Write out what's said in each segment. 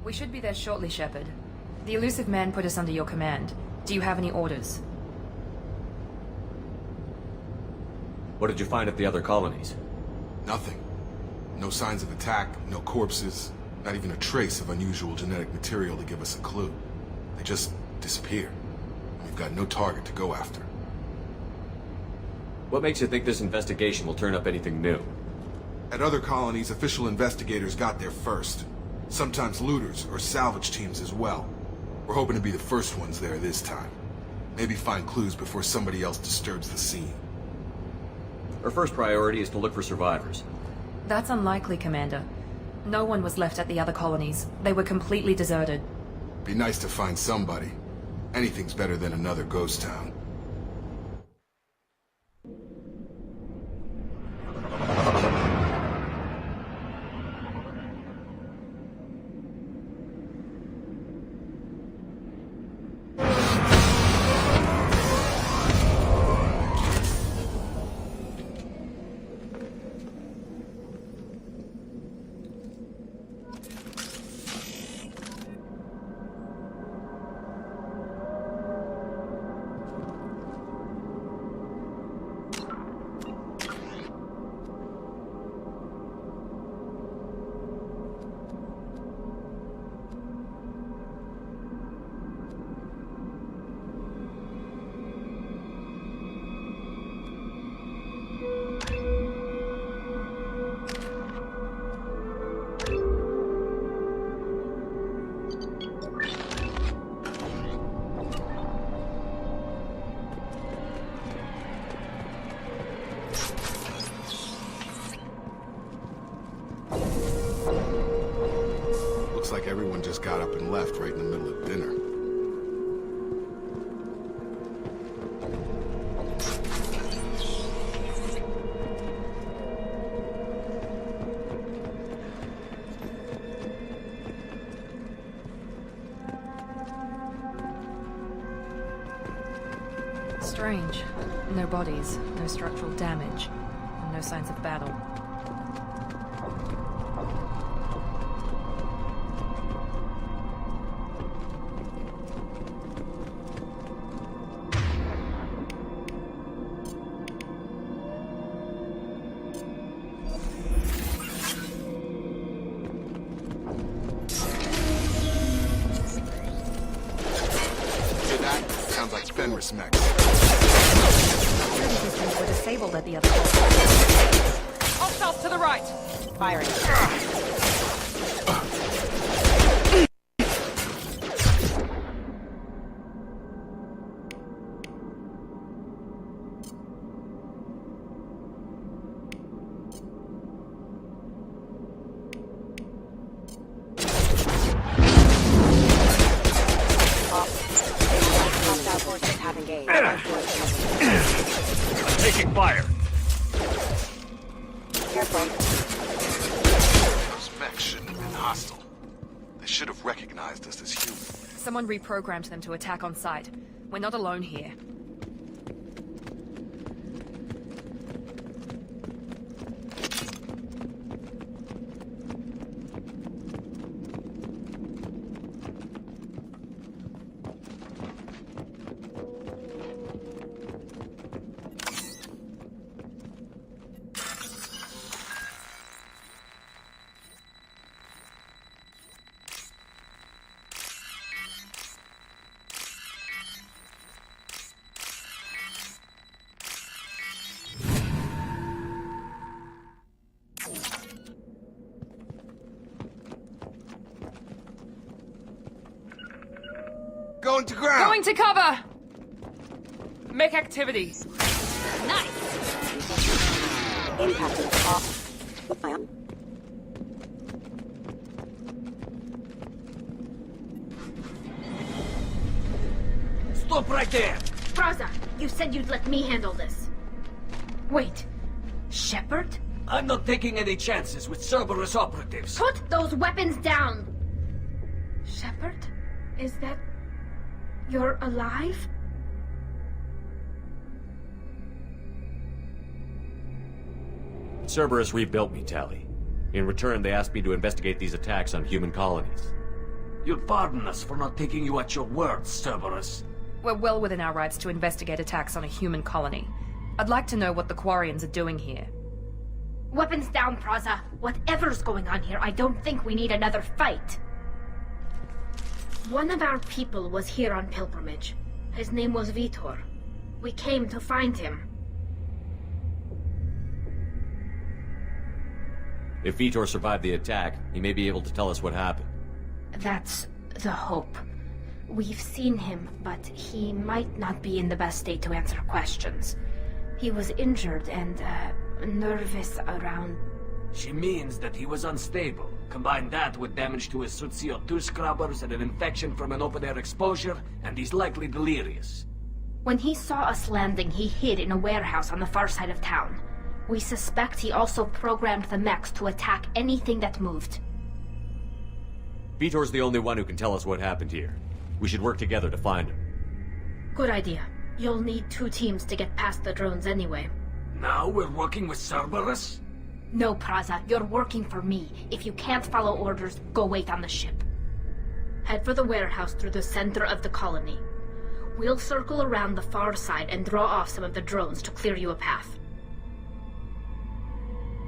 We should be there shortly, Shepard. The elusive man put us under your command. Do you have any orders? What did you find at the other colonies? Nothing. No signs of attack, no corpses, not even a trace of unusual genetic material to give us a clue. They just disappeared. We've got no target to go after. What makes you think this investigation will turn up anything new? At other colonies, official investigators got there first. Sometimes looters or salvage teams as well. We're hoping to be the first ones there this time. Maybe find clues before somebody else disturbs the scene. Our first priority is to look for survivors. That's unlikely, Commander. No one was left at the other colonies. They were completely deserted. Be nice to find somebody. Anything's better than another ghost town. Looks like everyone just got up and left right in the middle of dinner. Strange. No bodies, no structural damage, and no signs of battle. Sounds like Fenris mech. Security systems were disabled at the other colonies. Hostiles to the right! Firing. Taking fire. Careful. Those mechs shouldn't have been hostile. They should have recognized us as human. Someone reprogrammed them to attack on sight. We're not alone here. Going to ground! Going to cover! Make activity. Nice! Impact off. Stop right there! Braza, you said you'd let me handle this. Wait, Shepard? I'm not taking any chances with Cerberus operatives. Put those weapons down! Shepard? Is that... you're alive? Cerberus rebuilt me, Tali. In return, they asked me to investigate these attacks on human colonies. You'll pardon us for not taking you at your word, Cerberus. We're well within our rights to investigate attacks on a human colony. I'd like to know what the Quarians are doing here. Weapons down, Praza. Whatever's going on here, I don't think we need another fight. One of our people was here on pilgrimage. His name was Vitor. We came to find him. If Vitor survived the attack, he may be able to tell us what happened. That's the hope. We've seen him, but he might not be in the best state to answer questions. He was injured and, nervous around... She means that he was unstable. Combine that with damage to his suit CO2 scrubbers and an infection from an open-air exposure, and he's likely delirious. When he saw us landing, he hid in a warehouse on the far side of town. We suspect he also programmed the mechs to attack anything that moved. Vitor's the only one who can tell us what happened here. We should work together to find him. Good idea. You'll need 2 teams to get past the drones anyway. Now we're working with Cerberus? No, Praza, you're working for me. If you can't follow orders, go wait on the ship. Head for the warehouse through the center of the colony. We'll circle around the far side and draw off some of the drones to clear you a path.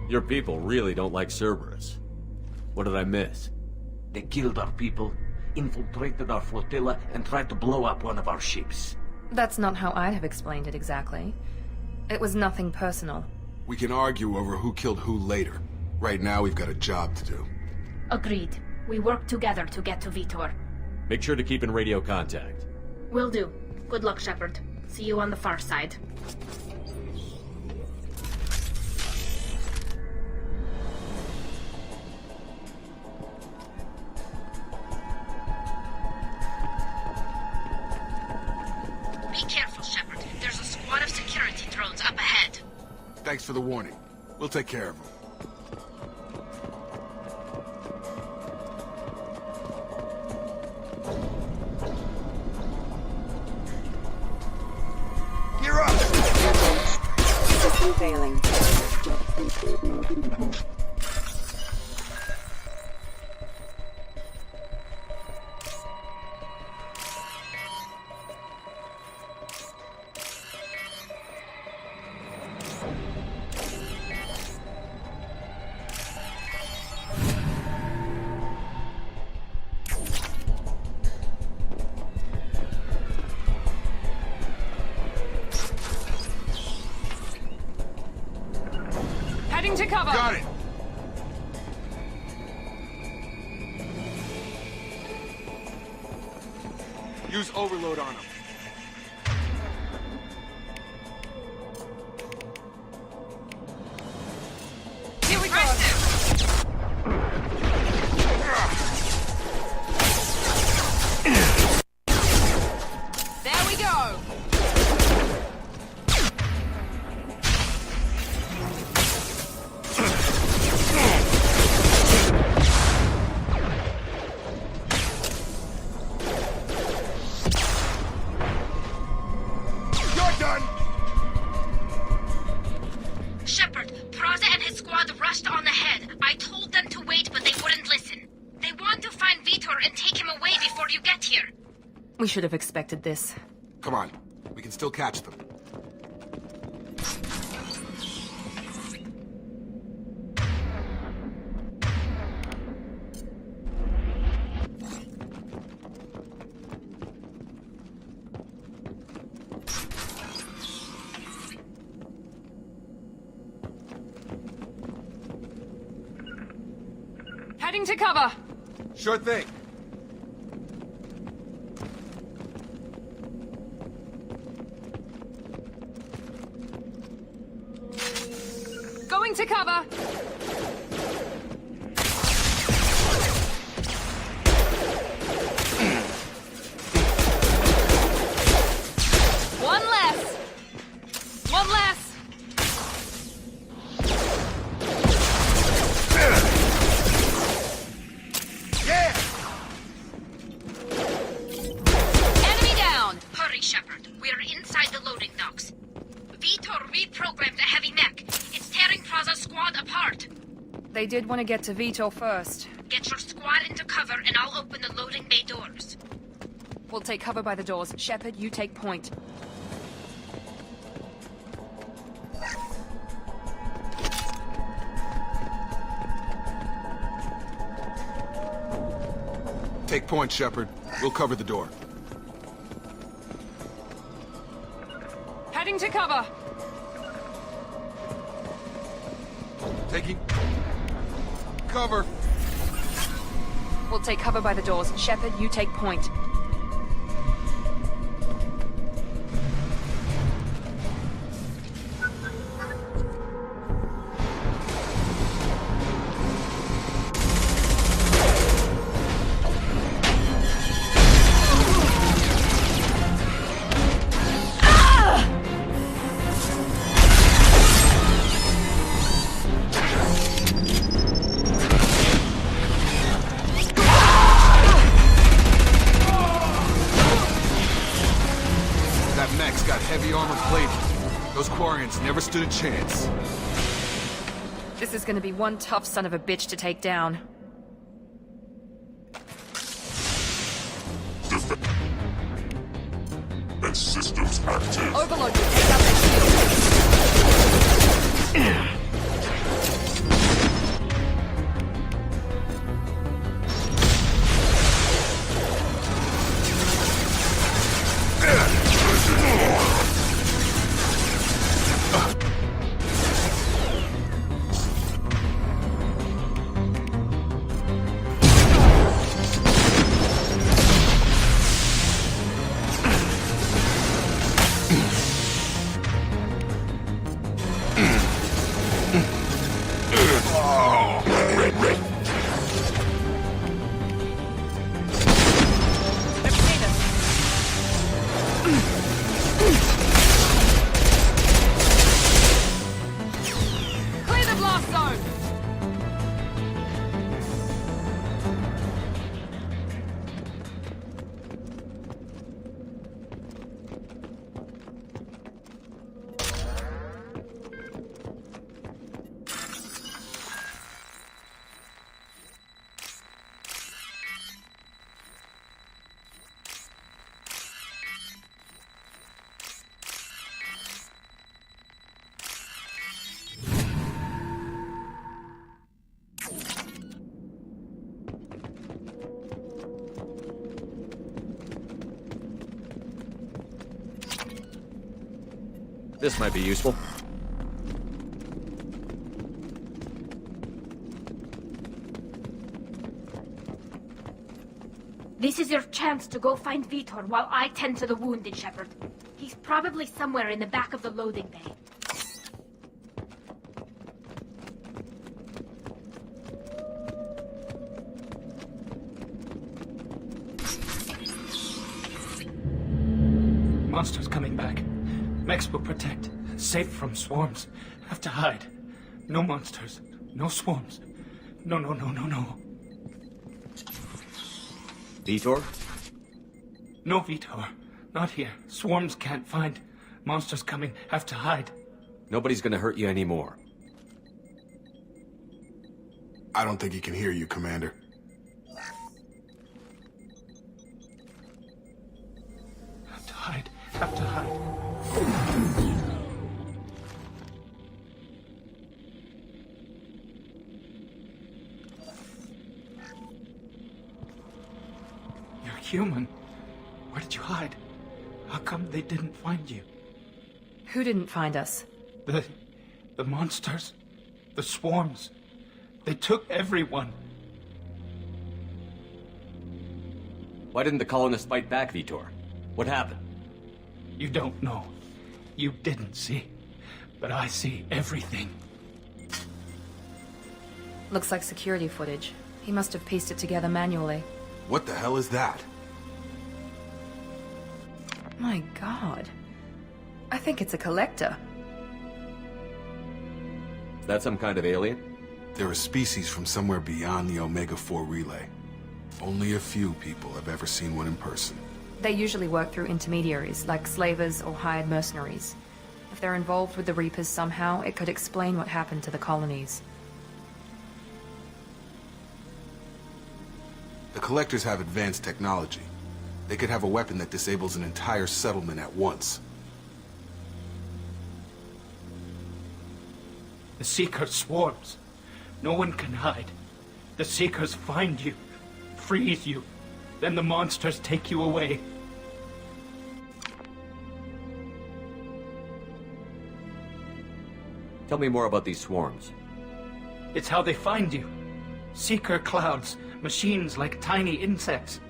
Your people really don't like Cerberus. What did I miss? They killed our people, infiltrated our flotilla, and tried to blow up one of our ships. That's not how I'd have explained it exactly. It was nothing personal. We can argue over who killed who later. Right now, we've got a job to do. Agreed. We work together to get to Vitor. Make sure to keep in radio contact. Will do. Good luck, Shepard. See you on the far side. Be careful, Shepard. There's a squad of security drones up ahead. Thanks for the warning. We'll take care of them. You're up! System failing. Heading to cover. Got it! Use overload on them. Here we go. There we go. You're done! Shepard, Praza and his squad rushed on ahead. I told them to wait, but they wouldn't listen. They want to find Vitor and take him away before you get here. We should have expected this. Come on. We can still catch them. Heading to cover. Sure thing. Going to cover. One less. One less. Yeah! Enemy down. Hurry, Shepard. We're inside the loading docks. Vitor reprogrammed a heavy mech. It's tearing Praza's squad apart. They did want to get to Vitor first. Get your squad into cover and I'll open the loading bay doors. We'll take cover by the doors. Shepard, you take point. Take point, Shepard. We'll cover the door. Heading to cover. Taking... cover. We'll take cover by the doors. Shepard, you take point. Heavy armor plating. Those Quarians never stood a chance. This is gonna be one tough son of a bitch to take down. And systems active. Overload, you take out that shield. This might be useful. This is your chance to go find Vitor while I tend to the wounded, Shepard. He's probably somewhere in the back of the loading bay. Monsters coming back. Mechs will protect. Safe from swarms. Have to hide. No monsters. No swarms. No. Vitor? No Vitor. Not here. Swarms can't find. Monsters coming. Have to hide. Nobody's gonna hurt you anymore. I don't think he can hear you, Commander. Have to hide. Have to hide. You're human. Where did you hide? How come they didn't find you? Who didn't find us? The monsters. The swarms. They took everyone. Why didn't the colonists fight back, Vitor? What happened? You don't know. You didn't see. But I see everything. Looks like security footage. He must have pieced it together manually. What the hell is that? My god. I think it's a collector. Is that some kind of alien? They're a species from somewhere beyond the Omega-4 relay. Only a few people have ever seen one in person. They usually work through intermediaries, like slavers or hired mercenaries. If they're involved with the Reapers somehow, it could explain what happened to the colonies. The Collectors have advanced technology. They could have a weapon that disables an entire settlement at once. The Seeker swarms. No one can hide. The Seekers find you, freeze you, then the monsters take you away. Tell me more about these swarms. It's how they find you. Seeker clouds, machines like tiny insects.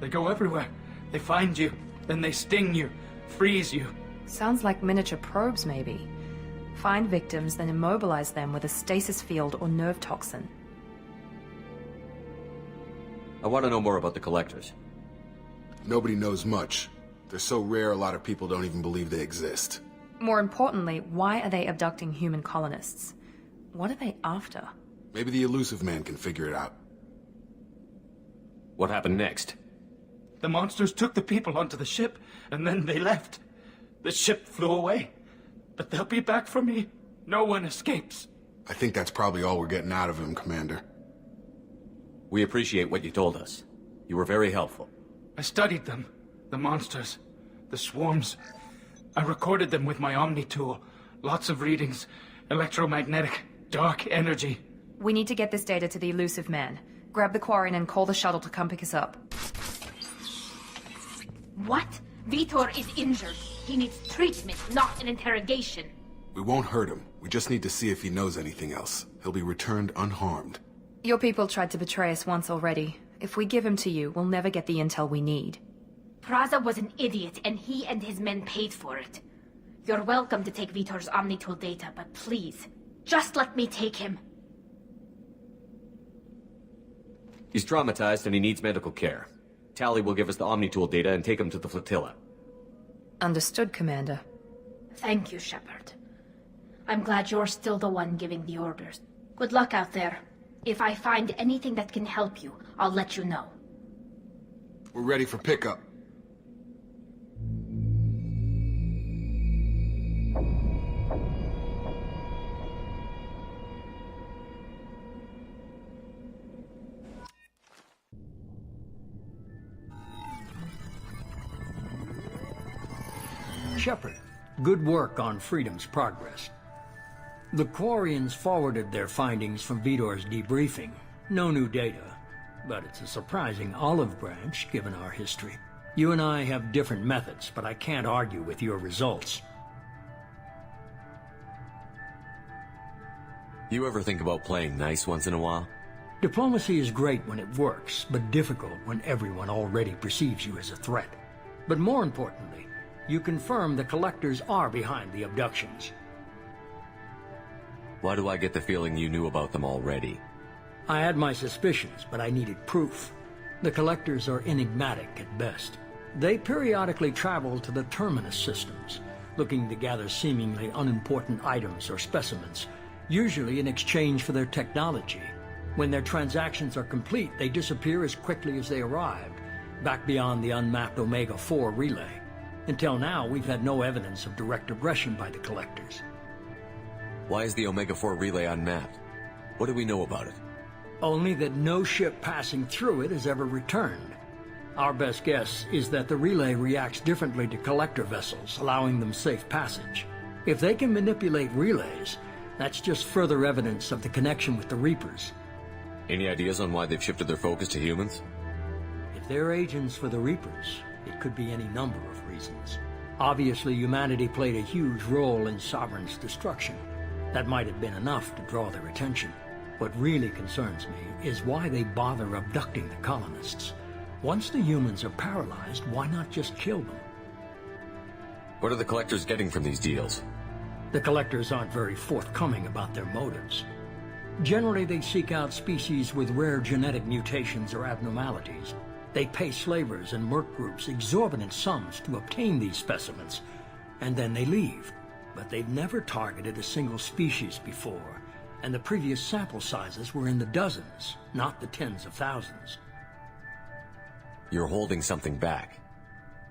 They go everywhere. They find you, then they sting you, freeze you. Sounds like miniature probes, maybe. Find victims, then immobilize them with a stasis field or nerve toxin. I want to know more about the Collectors. Nobody knows much. They're so rare, a lot of people don't even believe they exist. More importantly, why are they abducting human colonists? What are they after? Maybe the Elusive Man can figure it out. What happened next? The monsters took the people onto the ship, and then they left. The ship flew away. But they'll be back for me. No one escapes. I think that's probably all we're getting out of him, Commander. We appreciate what you told us. You were very helpful. I studied them. The monsters. The swarms. I recorded them with my Omni tool. Lots of readings. Electromagnetic. Dark energy. We need to get this data to the Elusive Man. Grab the Quarren and call the shuttle to come pick us up. What? Vitor is injured. He needs treatment, not an interrogation. We won't hurt him. We just need to see if he knows anything else. He'll be returned unharmed. Your people tried to betray us once already. If we give him to you, we'll never get the intel we need. Praza was an idiot, and he and his men paid for it. You're welcome to take Vitor's Omnitool data, but please, just let me take him. He's traumatized and he needs medical care. Tally will give us the Omnitool data and take him to the flotilla. Understood, Commander. Thank you, Shepard. I'm glad you're still the one giving the orders. Good luck out there. If I find anything that can help you, I'll let you know. We're ready for pickup. Shepard, good work on Freedom's progress. The Quarians forwarded their findings from Vitor's debriefing. No new data, but it's a surprising olive branch given our history. You and I have different methods, but I can't argue with your results. You ever think about playing nice once in a while? Diplomacy is great when it works, but difficult when everyone already perceives you as a threat. But more importantly, you confirm the Collectors are behind the abductions. Why do I get the feeling you knew about them already? I had my suspicions, but I needed proof. The Collectors are enigmatic at best. They periodically travel to the Terminus systems, looking to gather seemingly unimportant items or specimens, usually in exchange for their technology. When their transactions are complete, they disappear as quickly as they arrived, back beyond the unmapped Omega-4 relay. Until now, we've had no evidence of direct aggression by the Collectors. Why is the Omega-4 relay unmapped? What do we know about it? Only that no ship passing through it has ever returned. Our best guess is that the relay reacts differently to Collector vessels, allowing them safe passage. If they can manipulate relays, that's just further evidence of the connection with the Reapers. Any ideas on why they've shifted their focus to humans? If they're agents for the Reapers, it could be any number of reasons. Obviously, humanity played a huge role in Sovereign's destruction. That might have been enough to draw their attention. What really concerns me is why they bother abducting the colonists. Once the humans are paralyzed, why not just kill them? What are the Collectors getting from these deals? The Collectors aren't very forthcoming about their motives. Generally, they seek out species with rare genetic mutations or abnormalities. They pay slavers and merc groups exorbitant sums to obtain these specimens, and then they leave. But they've never targeted a single species before, and the previous sample sizes were in the dozens, not the tens of thousands. You're holding something back.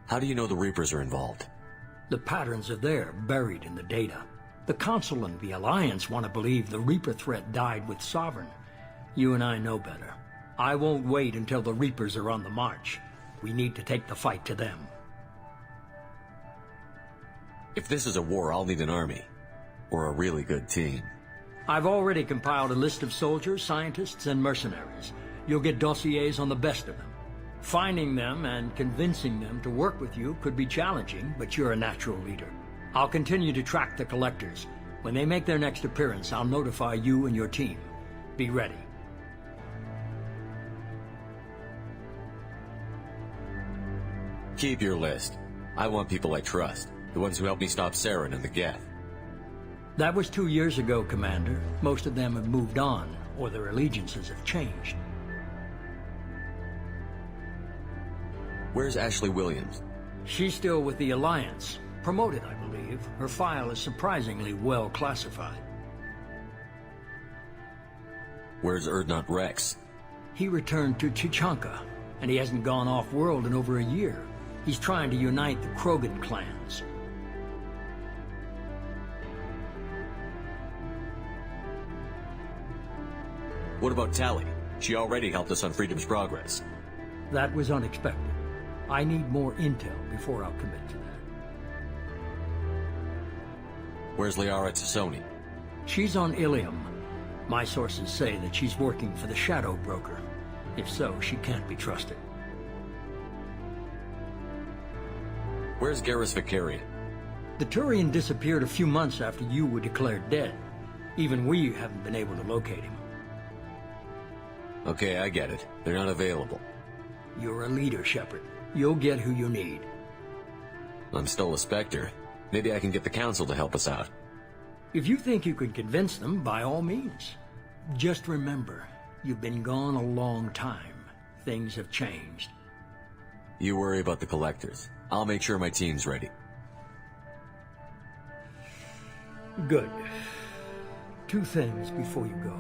How do you know the Reapers are involved? The patterns are there, buried in the data. The Council and the Alliance want to believe the Reaper threat died with Sovereign. You and I know better. I won't wait until the Reapers are on the march. We need to take the fight to them. If this is a war, I'll need an army. Or a really good team. I've already compiled a list of soldiers, scientists, and mercenaries. You'll get dossiers on the best of them. Finding them and convincing them to work with you could be challenging, but you're a natural leader. I'll continue to track the collectors. When they make their next appearance, I'll notify you and your team. Be ready. Keep your list. I want people I trust. The ones who helped me stop Saren and the Geth. That was 2 years ago, Commander. Most of them have moved on, or their allegiances have changed. Where's Ashley Williams? She's still with the Alliance. Promoted, I believe. Her file is surprisingly well classified. Where's Erdnot Rex? He returned to Chichanka, and he hasn't gone off-world in over a year. He's trying to unite the Krogan clans. What about Tali? She already helped us on Freedom's Progress. That was unexpected. I need more intel before I'll commit to that. Where's Liara Tassoni? She's on Ilium. My sources say that she's working for the Shadow Broker. If so, she can't be trusted. Where's Garrus Vicarian? The Turian disappeared a few months after you were declared dead. Even we haven't been able to locate him. Okay, I get it. They're not available. You're a leader, Shepard. You'll get who you need. I'm still a Spectre. Maybe I can get the Council to help us out. If you think you can convince them, by all means. Just remember, you've been gone a long time. Things have changed. You worry about the Collectors. I'll make sure my team's ready. Good. 2 things before you go.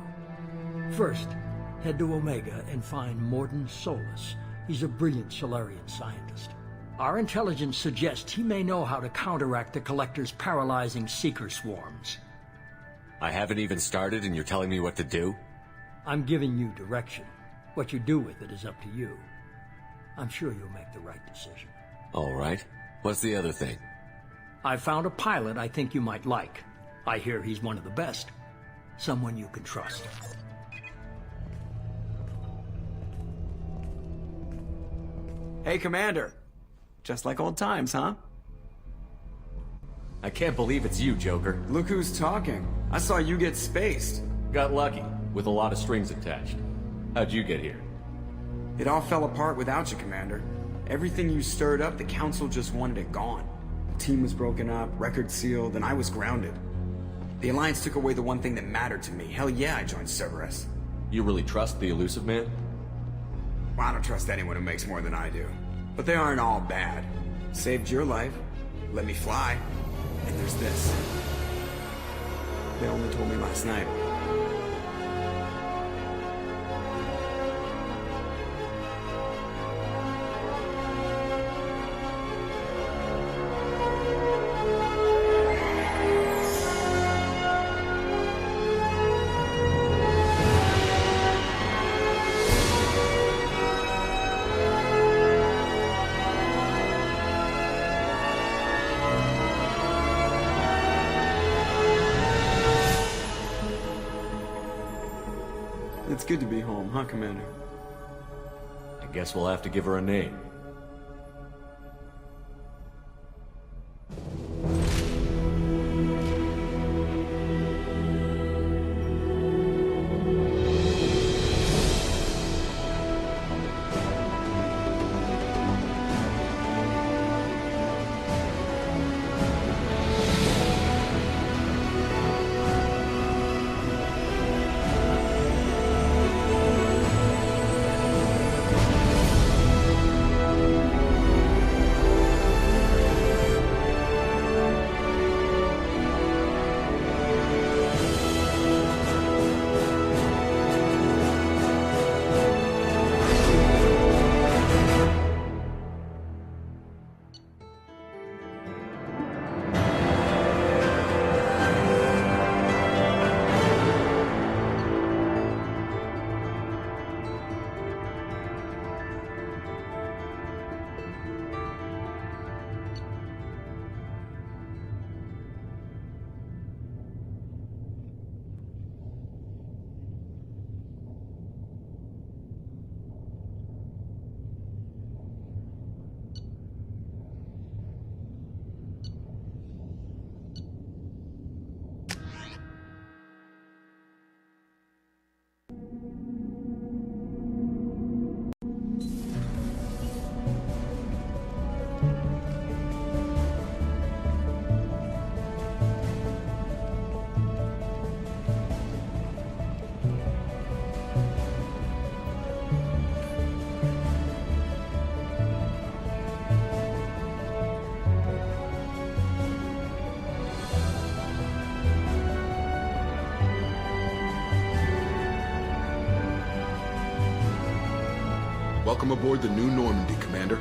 First, head to Omega and find Mordin Solus. He's a brilliant Solarian scientist. Our intelligence suggests he may know how to counteract the Collector's paralyzing Seeker swarms. I haven't even started and you're telling me what to do? I'm giving you direction. What you do with it is up to you. I'm sure you'll make the right decision. All right. What's the other thing? I found a pilot I think you might like. I hear he's one of the best. Someone you can trust. Hey, Commander. Just like old times, huh? I can't believe it's you, Joker. Look who's talking. I saw you get spaced. Got lucky, with a lot of strings attached. How'd you get here? It all fell apart without you, Commander. Everything you stirred up, the Council just wanted it gone. The team was broken up, record sealed, and I was grounded. The Alliance took away the one thing that mattered to me. Hell yeah, I joined Cerberus. You really trust the Elusive Man? Well, I don't trust anyone who makes more than I do. But they aren't all bad. Saved your life, let me fly, and there's this. They only told me last night. It's good to be home, huh, Commander? I guess we'll have to give her a name. Welcome aboard the new Normandy, Commander.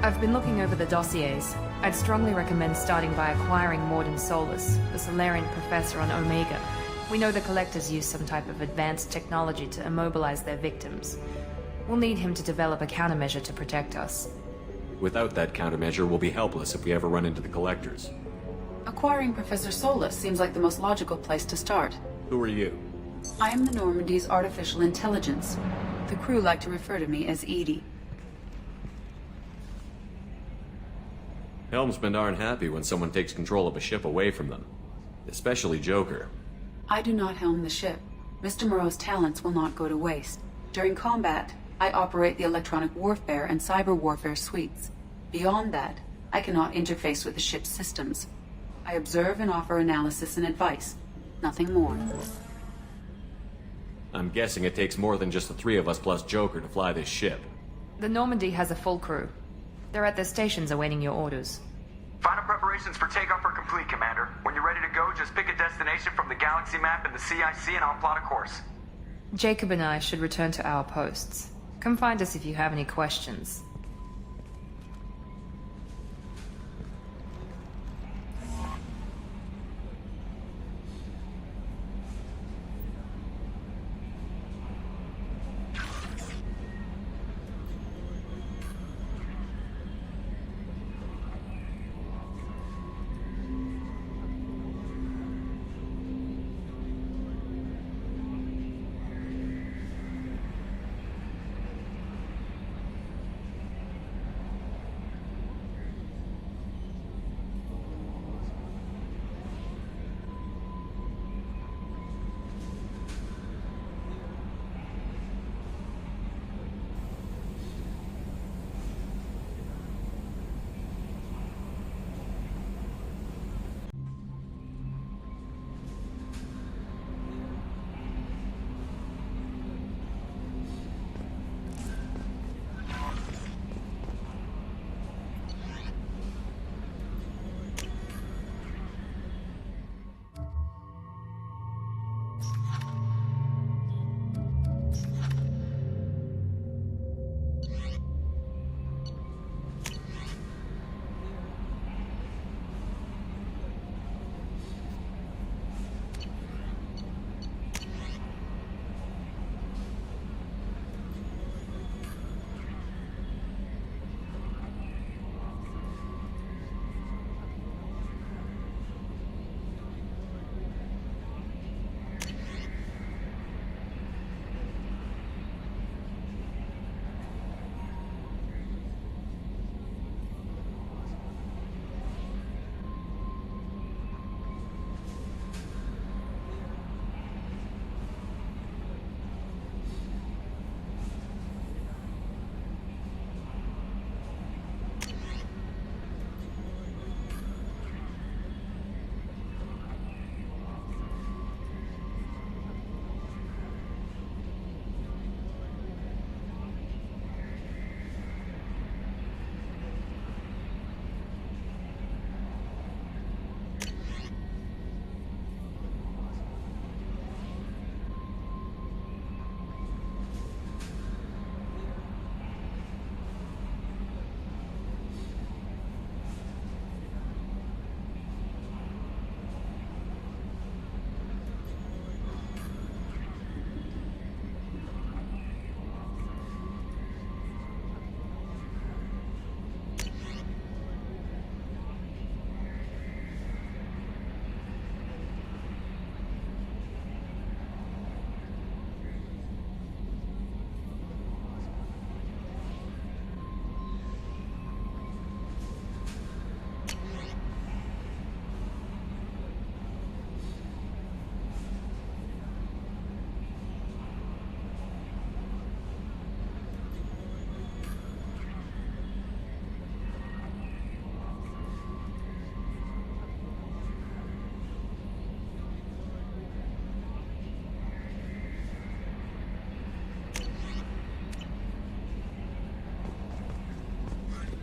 I've been looking over the dossiers. I'd strongly recommend starting by acquiring Morden Solus, the Solarian professor on Omega. We know the Collectors use some type of advanced technology to immobilize their victims. We'll need him to develop a countermeasure to protect us. Without that countermeasure, we'll be helpless if we ever run into the Collectors. Acquiring Professor Solus seems like the most logical place to start. Who are you? I am the Normandy's artificial intelligence. The crew like to refer to me as Edie. Helmsmen aren't happy when someone takes control of a ship away from them. Especially Joker. I do not helm the ship. Mr. Moreau's talents will not go to waste. During combat, I operate the electronic warfare and cyber warfare suites. Beyond that, I cannot interface with the ship's systems. I observe and offer analysis and advice. Nothing more. I'm guessing it takes more than just the three of us plus Joker to fly this ship. The Normandy has a full crew. They're at their stations awaiting your orders. Final preparations for takeoff are complete, Commander. When you're ready to go, just pick a destination from the galaxy map and the CIC and I'll plot a course. Jacob and I should return to our posts. Come find us if you have any questions.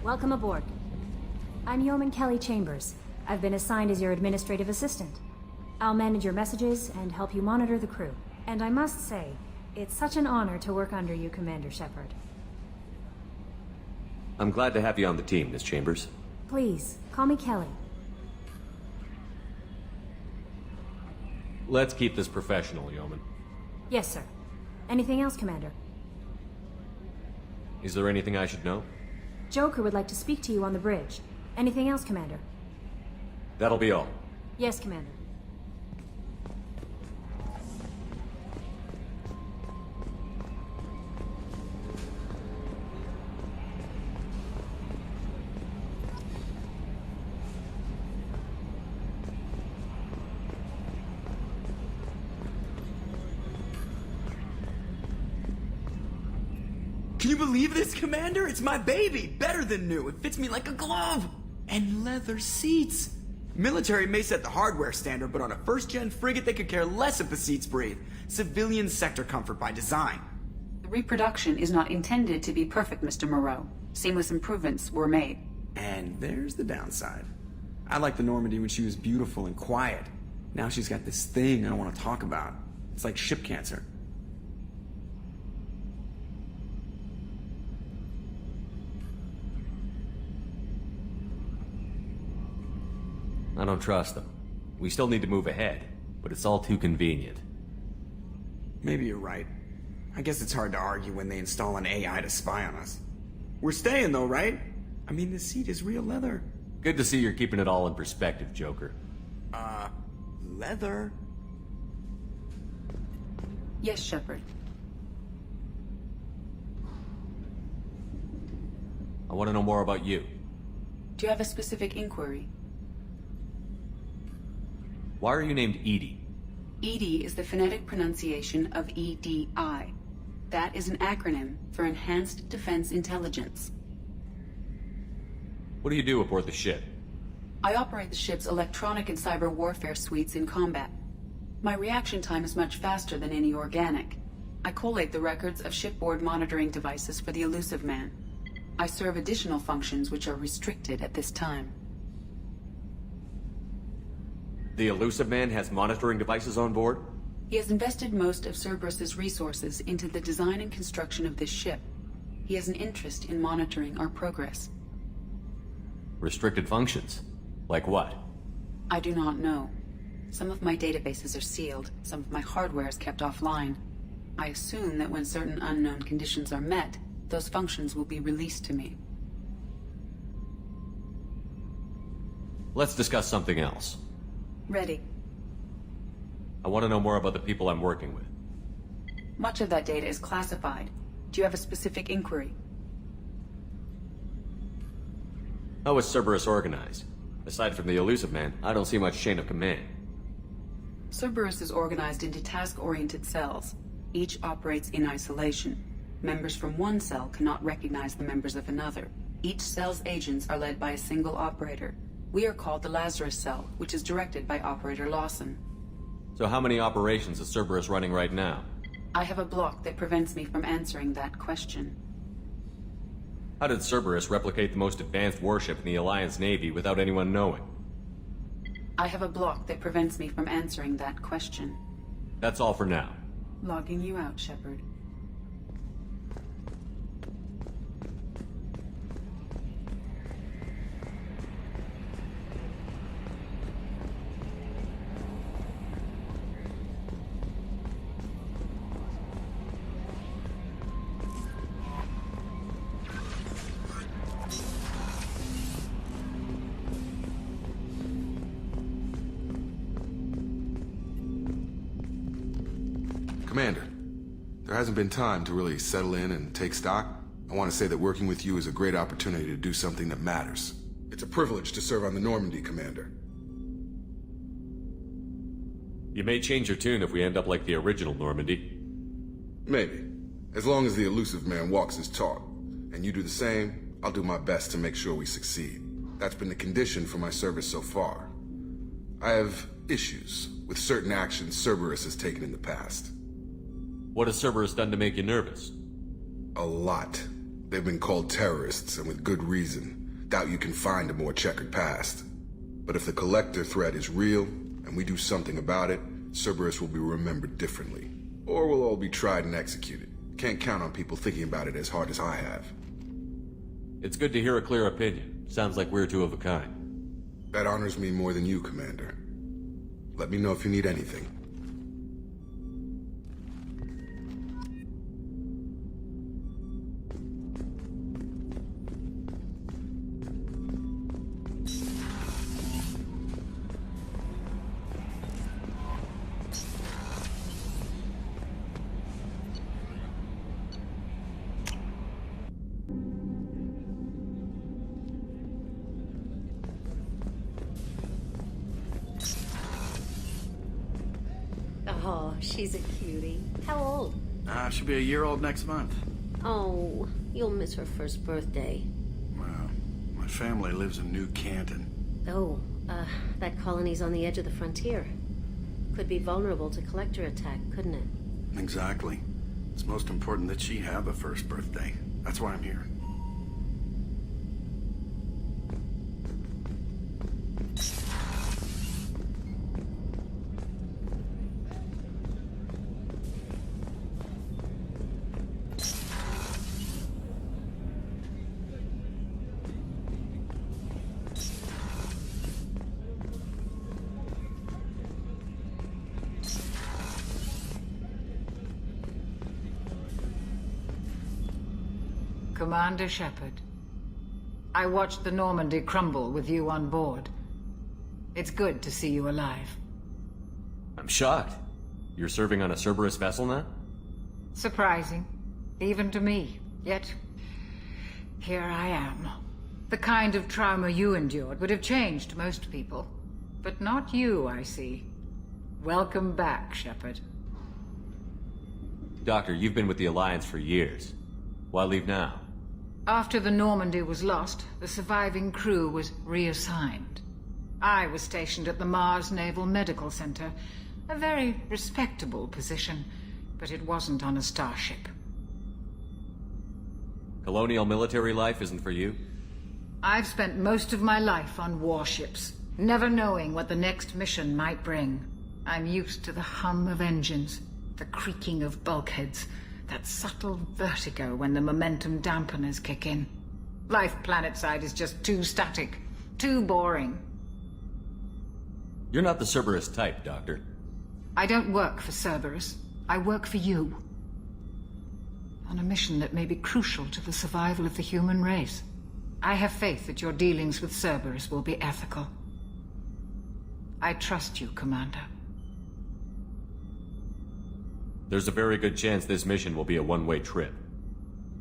Welcome aboard. I'm Yeoman Kelly Chambers. I've been assigned as your administrative assistant. I'll manage your messages and help you monitor the crew. And I must say, It's such an honor to work under you, Commander Shepard. I'm glad to have you on the team, Miss Chambers. Please, call me Kelly. Let's keep this professional, Yeoman. Yes, sir. Anything else, Commander? Is there anything I should know? Joker would like to speak to you on the bridge. Anything else, Commander? That'll be all. Yes, Commander. Can you believe this, Commander? It's my baby! Better than new. It fits me like a glove! And leather seats! Military may set the hardware standard, but on a first-gen frigate they could care less if the seats breathe. Civilian sector comfort by design. The reproduction is not intended to be perfect, Mr. Moreau. Seamless improvements were made. And there's the downside. I liked the Normandy when she was beautiful and quiet. Now she's got this thing I don't want to talk about. It's like ship cancer. I don't trust them. We still need to move ahead, but it's all too convenient. Maybe you're right. I guess it's hard to argue when they install an AI to spy on us. We're staying though, right? I mean, the seat is real leather. Good to see you're keeping it all in perspective, Joker. Leather? Yes, Shepard. I want to know more about you. Do you have a specific inquiry? Why are you named Edie? EDI is the phonetic pronunciation of EDI. That is an acronym for Enhanced Defense Intelligence. What do you do aboard the ship? I operate the ship's electronic and cyber warfare suites in combat. My reaction time is much faster than any organic. I collate the records of shipboard monitoring devices for the Elusive Man. I serve additional functions which are restricted at this time. The Elusive Man has monitoring devices on board? He has invested most of Cerberus's resources into the design and construction of this ship. He has an interest in monitoring our progress. Restricted functions? Like what? I do not know. Some of my databases are sealed, some of my hardware is kept offline. I assume that when certain unknown conditions are met, those functions will be released to me. Let's discuss something else. Ready. I want to know more about the people I'm working with. Much of that data is classified. Do you have a specific inquiry? How is Cerberus organized? Aside from the Elusive Man, I don't see much chain of command. Cerberus is organized into task-oriented cells. Each operates in isolation. Members from one cell cannot recognize the members of another. Each cell's agents are led by a single operator. We are called the Lazarus Cell, which is directed by Operator Lawson. So how many operations is Cerberus running right now? I have a block that prevents me from answering that question. How did Cerberus replicate the most advanced warship in the Alliance Navy without anyone knowing? I have a block that prevents me from answering that question. That's all for now. Logging you out, Shepard. Commander, there hasn't been time to really settle in and take stock. I want to say that working with you is a great opportunity to do something that matters. It's a privilege to serve on the Normandy, Commander. You may change your tune if we end up like the original Normandy. Maybe. As long as the Elusive Man walks his talk, and you do the same, I'll do my best to make sure we succeed. That's been the condition for my service so far. I have issues with certain actions Cerberus has taken in the past. What has Cerberus done to make you nervous? A lot. They've been called terrorists, and with good reason. Doubt you can find a more checkered past. But if the Collector threat is real, and we do something about it, Cerberus will be remembered differently. Or we'll all be tried and executed. Can't count on people thinking about it as hard as I have. It's good to hear a clear opinion. Sounds like we're two of a kind. That honors me more than you, Commander. Let me know if you need anything. Oh, she's a cutie. How old? She'll be a year old next month. Oh, you'll miss her first birthday. Well, my family lives in New Canton. Oh, that colony's on the edge of the frontier. Could be vulnerable to collector attack, couldn't it? Exactly. It's most important that she have a first birthday. That's why I'm here. Commander Shepard, I watched the Normandy crumble with you on board. It's good to see you alive. I'm shocked. You're serving on a Cerberus vessel now? Surprising, even to me. Yet, here I am. The kind of trauma you endured would have changed most people. But not you, I see. Welcome back, Shepard. Doctor, you've been with the Alliance for years. Why leave now? After the Normandy was lost, the surviving crew was reassigned. I was stationed at the Mars Naval Medical Center, a very respectable position, but it wasn't on a starship. Colonial military life isn't for you? I've spent most of my life on warships, never knowing what the next mission might bring. I'm used to the hum of engines, the creaking of bulkheads, that subtle vertigo when the momentum dampeners kick in. Life planetside is just too static, too boring. You're not the Cerberus type, Doctor. I don't work for Cerberus. I work for you. On a mission that may be crucial to the survival of the human race. I have faith that your dealings with Cerberus will be ethical. I trust you, Commander. There's a very good chance this mission will be a one-way trip.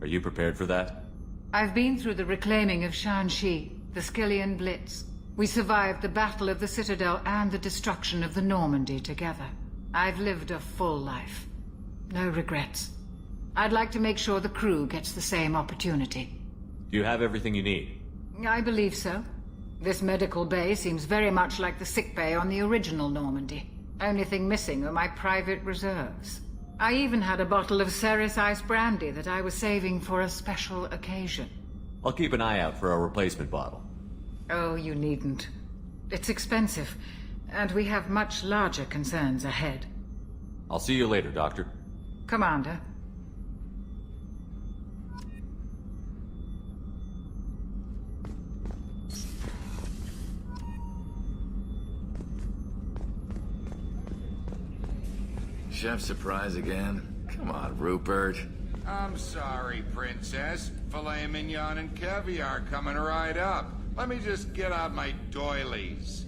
Are you prepared for that? I've been through the reclaiming of Shanxi, the Skillian Blitz. We survived the Battle of the Citadel and the destruction of the Normandy together. I've lived a full life. No regrets. I'd like to make sure the crew gets the same opportunity. Do you have everything you need? I believe so. This medical bay seems very much like the sick bay on the original Normandy. Only thing missing are my private reserves. I even had a bottle of Ceres Ice Brandy that I was saving for a special occasion. I'll keep an eye out for a replacement bottle. Oh, you needn't. It's expensive, and we have much larger concerns ahead. I'll see you later, Doctor. Commander. Chef surprise again? Come on, Rupert. I'm sorry, Princess. Filet mignon and caviar coming right up. Let me just get out my doilies.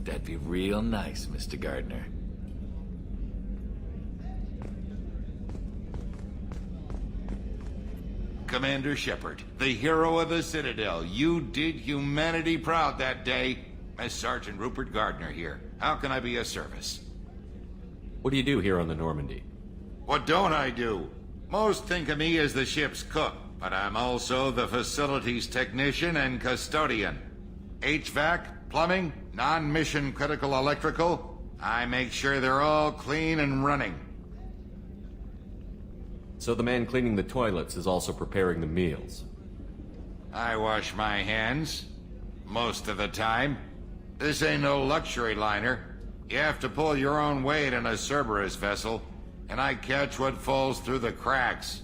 That'd be real nice, Mr. Gardner. Commander Shepard, the hero of the Citadel. You did humanity proud that day. As Sergeant Rupert Gardner here. How can I be of service? What do you do here on the Normandy? What don't I do? Most think of me as the ship's cook, but I'm also the facilities technician and custodian. HVAC, plumbing, non-mission critical electrical. I make sure they're all clean and running. So the man cleaning the toilets is also preparing the meals. I wash my hands. Most of the time. This ain't no luxury liner. You have to pull your own weight in a Cerberus vessel. and I catch what falls through the cracks.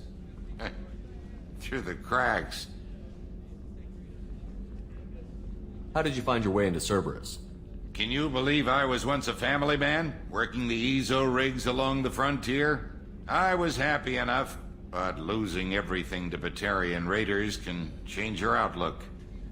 Through the cracks. How did you find your way into Cerberus? Can you believe I was once a family man, working the EZO rigs along the frontier? I was happy enough, but losing everything to Batarian raiders can change your outlook.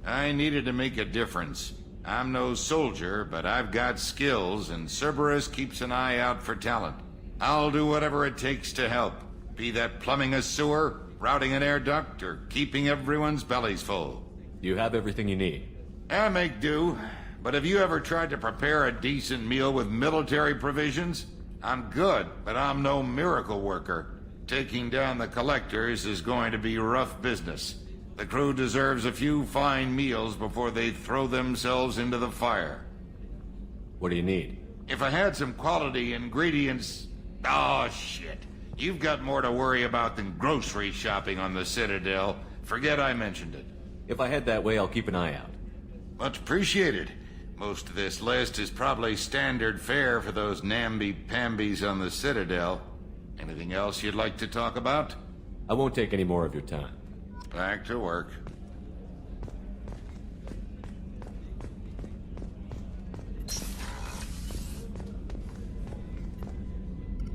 I needed to make a difference. I'm no soldier, but I've got skills, and Cerberus keeps an eye out for talent. I'll do whatever it takes to help, be that plumbing a sewer, routing an air duct, or keeping everyone's bellies full. You have everything you need. I make do, but have you ever tried to prepare a decent meal with military provisions? I'm good, but I'm no miracle worker. Taking down the collectors is going to be rough business. The crew deserves a few fine meals before they throw themselves into the fire. What do you need? If I had some quality ingredients... Oh, shit. You've got more to worry about than grocery shopping on the Citadel. Forget I mentioned it. If I head that way, I'll keep an eye out. Much appreciated. Most of this list is probably standard fare for those namby-pambies on the Citadel. Anything else you'd like to talk about? I won't take any more of your time. Back to work.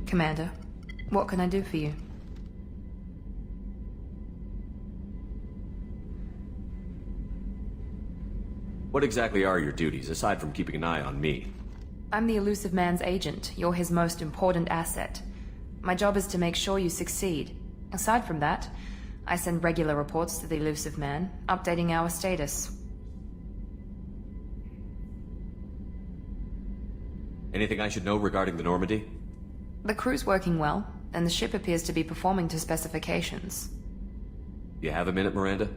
Commander, what can I do for you? What exactly are your duties, aside from keeping an eye on me? I'm the Elusive Man's agent. You're his most important asset. My job is to make sure you succeed. Aside from that, I send regular reports to the Elusive Man, updating our status. Anything I should know regarding the Normandy? The crew's working well, and the ship appears to be performing to specifications. You have a minute, Miranda?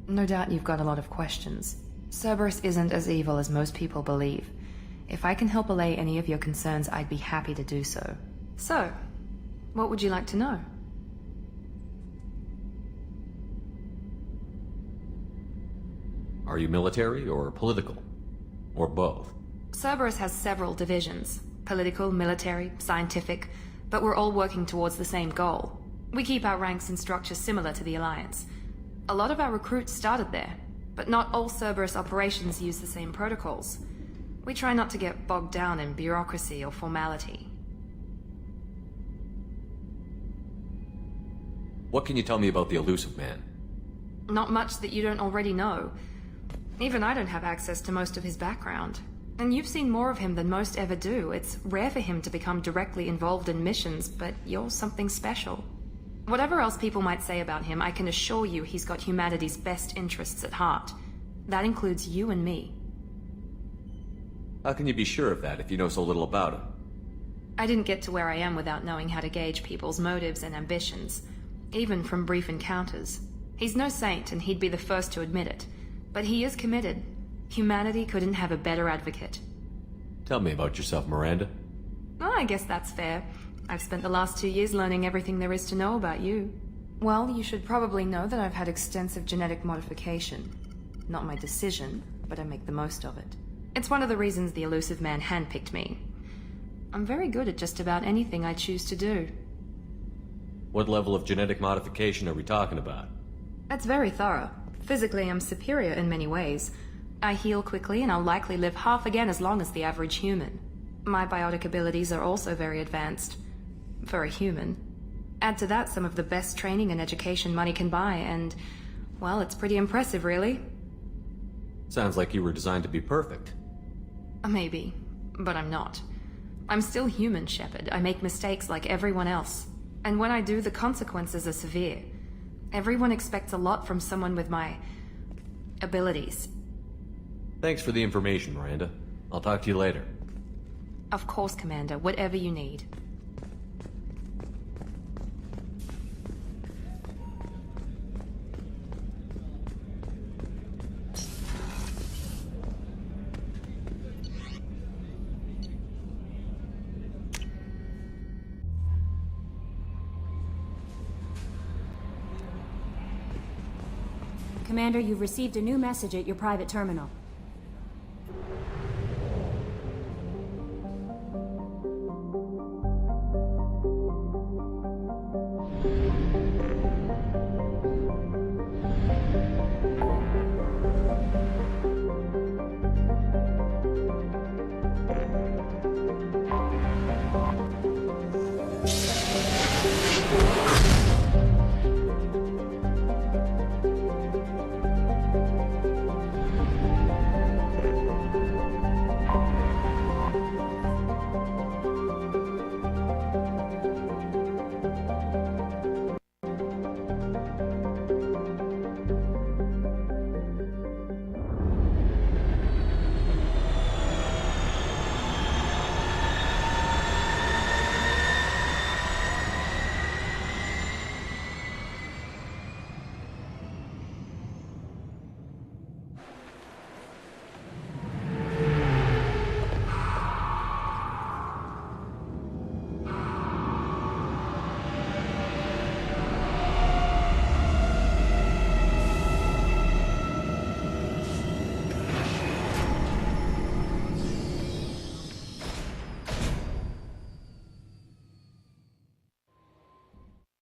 No doubt you've got a lot of questions. Cerberus isn't as evil as most people believe. If I can help allay any of your concerns, I'd be happy to do so. So, what would you like to know? Are you military or political? Or both? Cerberus has several divisions. Political, military, scientific, but we're all working towards the same goal. We keep our ranks and structure similar to the Alliance. A lot of our recruits started there, but not all Cerberus operations use the same protocols. We try not to get bogged down in bureaucracy or formality. What can you tell me about the Elusive Man? Not much that you don't already know. Even I don't have access to most of his background. And you've seen more of him than most ever do. It's rare for him to become directly involved in missions, but you're something special. Whatever else people might say about him, I can assure you he's got humanity's best interests at heart. That includes you and me. How can you be sure of that if you know so little about him? I didn't get to where I am without knowing how to gauge people's motives and ambitions, even from brief encounters. He's no saint, and he'd be the first to admit it. But he is committed. Humanity couldn't have a better advocate. Tell me about yourself, Miranda. Oh, I guess that's fair. I've spent the last 2 years learning everything there is to know about you. Well, you should probably know that I've had extensive genetic modification. Not my decision, but I make the most of it. It's one of the reasons the Elusive Man handpicked me. I'm very good at just about anything I choose to do. What level of genetic modification are we talking about? That's very thorough. Physically, I'm superior in many ways. I heal quickly, and I'll likely live half again as long as the average human. My biotic abilities are also very advanced. For a human. Add to that some of the best training and education money can buy, and, well, it's pretty impressive, really. Sounds like you were designed to be perfect. Maybe, but I'm not. I'm still human, Shepard. I make mistakes like everyone else. And when I do, the consequences are severe. Everyone expects a lot from someone with my abilities. Thanks for the information, Miranda. I'll talk to you later. Of course, Commander. Whatever you need. Commander, you've received a new message at your private terminal.